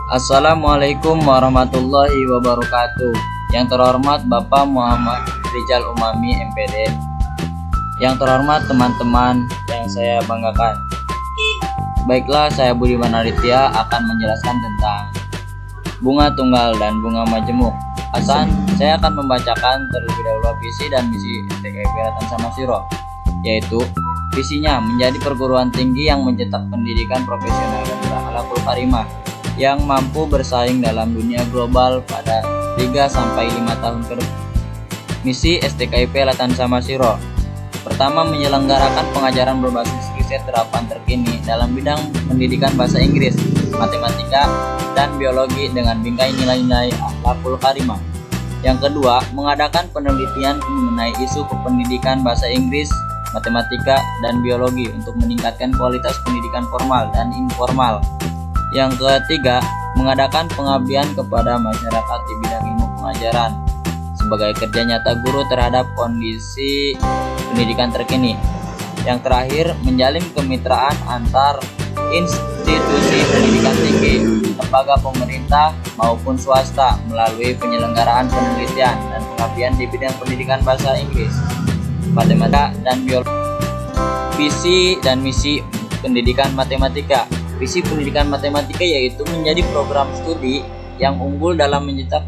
Assalamualaikum warahmatullahi wabarakatuh. Yang terhormat Bapak Muhammad Rizal Umami MPD. Yang terhormat teman-teman yang saya banggakan. Baiklah, saya Budiman Aditya akan menjelaskan tentang bunga tunggal dan bunga majemuk. Hasan, saya akan membacakan terlebih dahulu visi dan misi STKIP Latan Samasiro, yaitu visinya menjadi perguruan tinggi yang mencetak pendidikan profesional dan berakhlakul karimah yang mampu bersaing dalam dunia global pada 3-5 tahun ke depan. Misi STKIP Latan Samasiro: pertama, menyelenggarakan pengajaran berbasis riset terapan terkini dalam bidang pendidikan bahasa Inggris, matematika, dan biologi dengan bingkai nilai-nilai akhlakul karimah. Yang kedua, mengadakan penelitian mengenai isu kependidikan bahasa Inggris, matematika, dan biologi untuk meningkatkan kualitas pendidikan formal dan informal. Yang ketiga, mengadakan pengabdian kepada masyarakat di bidang ilmu pengajaran sebagai kerja nyata guru terhadap kondisi pendidikan terkini. Yang terakhir, menjalin kemitraan antar institusi pendidikan tinggi, lembaga pemerintah maupun swasta melalui penyelenggaraan penelitian dan pengabdian di bidang pendidikan bahasa Inggris, matematika, dan biologi. Visi dan misi pendidikan matematika. Visi pendidikan matematika yaitu menjadi program studi yang unggul dalam mencetak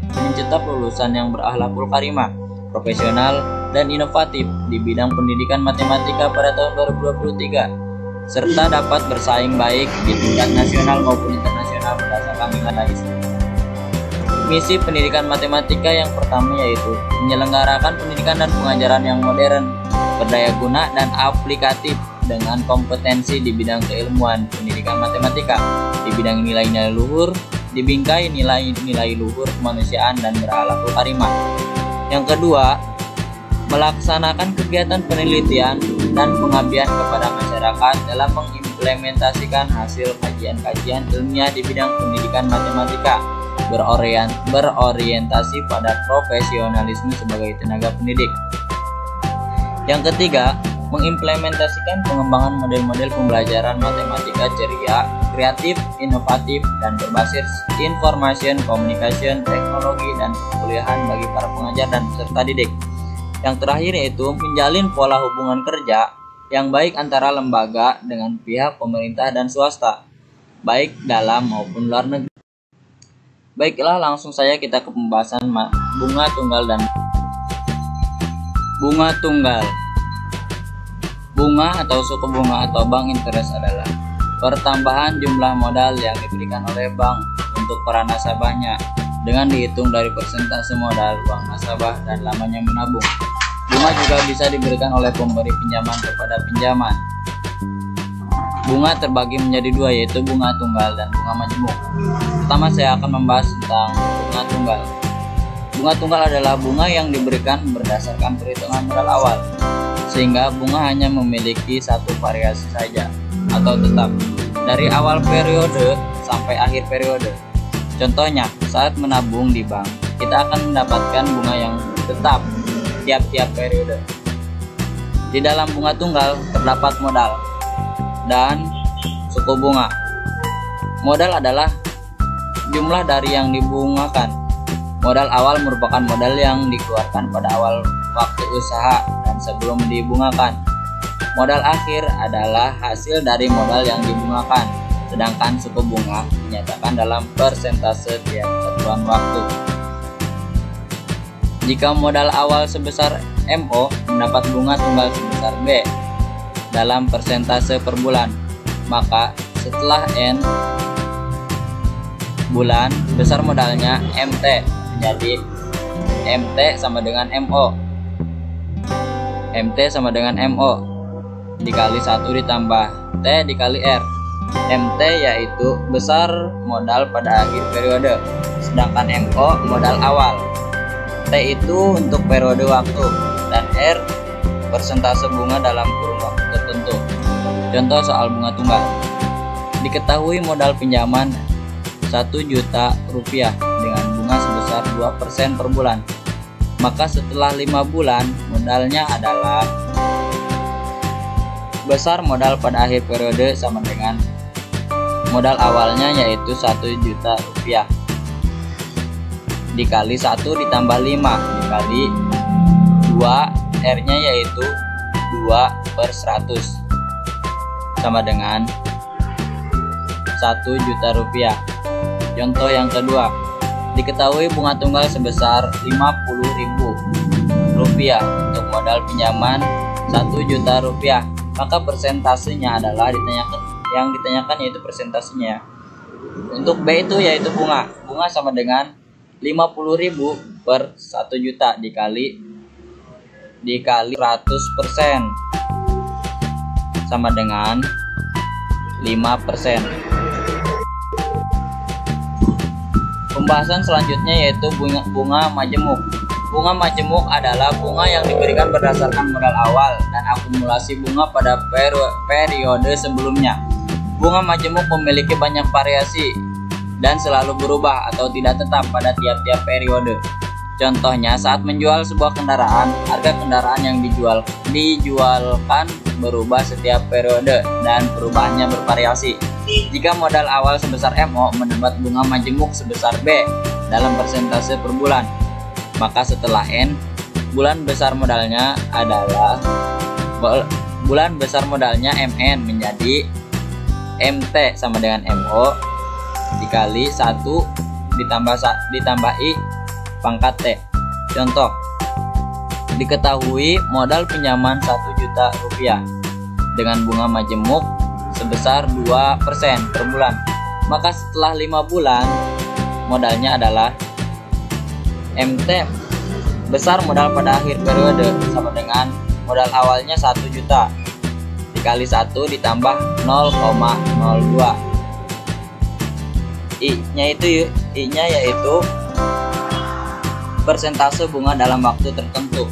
lulusan yang berakhlakul karimah, profesional, dan inovatif di bidang pendidikan matematika pada tahun 2023, serta dapat bersaing baik di tingkat nasional maupun internasional berdasarkan nilai. Misi pendidikan matematika yang pertama yaitu menyelenggarakan pendidikan dan pengajaran yang modern, berdaya guna, dan aplikatif dengan kompetensi di bidang keilmuan pendidikan matematika, di bidang nilai-nilai luhur, dibingkai nilai-nilai luhur kemanusiaan dan berakhlakul karimah. Yang kedua, melaksanakan kegiatan penelitian dan pengabdian kepada masyarakat dalam mengimplementasikan hasil kajian-kajian ilmiah di bidang pendidikan matematika, berorientasi pada profesionalisme sebagai tenaga pendidik. Yang ketiga, mengimplementasikan pengembangan model-model pembelajaran matematika ceria, kreatif, inovatif, dan berbasis information, communication, teknologi, dan perkuliahan bagi para pengajar dan peserta didik. Yang terakhir yaitu menjalin pola hubungan kerja yang baik antara lembaga dengan pihak pemerintah dan swasta, baik dalam maupun luar negeri. Baiklah, langsung saja kita ke pembahasan bunga tunggal dan bunga tunggal. Bunga atau suku bunga atau bank interest adalah pertambahan jumlah modal yang diberikan oleh bank untuk para nasabahnya dengan dihitung dari persentase modal uang nasabah dan lamanya menabung. Bunga juga bisa diberikan oleh pemberi pinjaman kepada pinjaman. Bunga terbagi menjadi dua, yaitu bunga tunggal dan bunga majemuk. Pertama, saya akan membahas tentang bunga tunggal. Bunga tunggal adalah bunga yang diberikan berdasarkan perhitungan modal awal, sehingga bunga hanya memiliki satu variasi saja atau tetap dari awal periode sampai akhir periode. Contohnya, saat menabung di bank, kita akan mendapatkan bunga yang tetap tiap-tiap periode. Di dalam bunga tunggal terdapat modal dan suku bunga. Modal adalah jumlah dari yang dibungakan. Modal awal merupakan modal yang dikeluarkan pada awal waktu usaha dan sebelum dibungakan. Modal akhir adalah hasil dari modal yang dibungakan, sedangkan suku bunga dinyatakan dalam persentase tiap satuan waktu. Jika modal awal sebesar MO, mendapat bunga tunggal sebesar B dalam persentase per bulan, maka setelah N bulan besar modalnya MT menjadi MT sama dengan MO. MT sama dengan MO dikali 1 ditambah T dikali R. MT yaitu besar modal pada akhir periode, sedangkan MO modal awal. T itu untuk periode waktu dan R persentase bunga dalam kurun waktu tertentu. Contoh soal bunga tunggal. Diketahui modal pinjaman 1 juta rupiah dengan bunga sebesar 2% per bulan. Maka setelah 5 bulan modalnya adalah besar modal pada akhir periode sama dengan Modal awalnya yaitu 1 juta rupiah dikali 1 ditambah 5 dikali 2, R nya yaitu 2/100 sama dengan 1 juta rupiah. Contoh yang kedua, diketahui bunga tunggal sebesar 50.000 rupiah untuk modal pinjaman 1 juta rupiah, maka persentasenya adalah ditanyakan yaitu persentasenya. Untuk B itu yaitu bunga sama dengan 50.000 per 1 juta dikali 100% sama dengan 5%. Pembahasan selanjutnya yaitu bunga majemuk. Bunga majemuk adalah bunga yang diberikan berdasarkan modal awal dan akumulasi bunga pada periode sebelumnya. Bunga majemuk memiliki banyak variasi dan selalu berubah atau tidak tetap pada tiap-tiap periode. Contohnya, saat menjual sebuah kendaraan, harga kendaraan yang dijualkan berubah setiap periode dan perubahannya bervariasi. Jika modal awal sebesar MO, mendapat bunga majemuk sebesar B dalam persentase per bulan. Maka setelah N, bulan besar modalnya MN menjadi MT sama dengan MO dikali 1 ditambah I pangkat T. Contoh, diketahui modal pinjaman 1 juta rupiah dengan bunga majemuk sebesar 2% per bulan. Maka setelah 5 bulan modalnya adalah MT besar modal pada akhir periode sama dengan modal awalnya 1 juta dikali 1 ditambah 0,02. I-nya yaitu persentase bunga dalam waktu tertentu.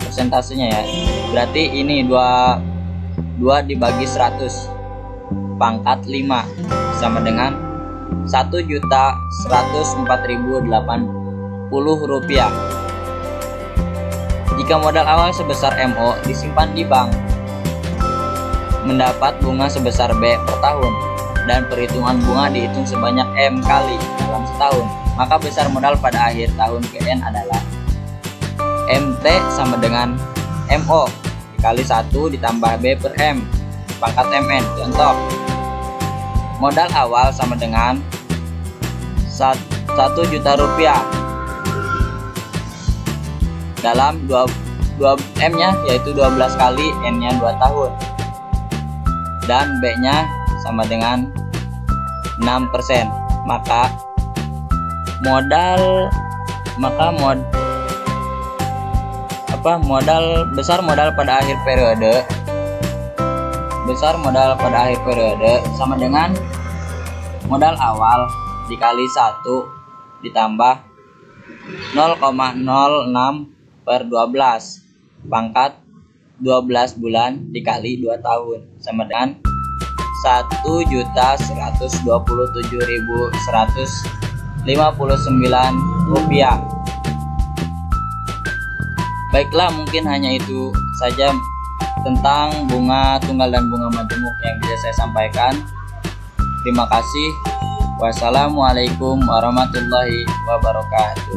Persentasenya ya. Berarti ini 2 dibagi 100 pangkat 5 sama dengan 1.104.080 rupiah. Jika modal awal sebesar MO disimpan di bank, mendapat bunga sebesar B per tahun dan perhitungan bunga dihitung sebanyak M kali dalam setahun, maka besar modal pada akhir tahun ke N adalah MT sama dengan MO dikali 1 ditambah B per M pangkat MN. Contoh, modal awal sama dengan 1 juta rupiah dalam 2 M nya yaitu 12 kali, N nya 2 tahun, dan B nya sama dengan 6%. Maka besar modal pada akhir periode sama dengan modal awal dikali 1 ditambah 0,06 per 12 pangkat 12 bulan dikali 2 tahun sama dengan 1.127.159 rupiah. Baiklah, mungkin hanya itu saja tentang bunga tunggal dan bunga majemuk yang bisa saya sampaikan. Terima kasih. Wassalamualaikum warahmatullahi wabarakatuh.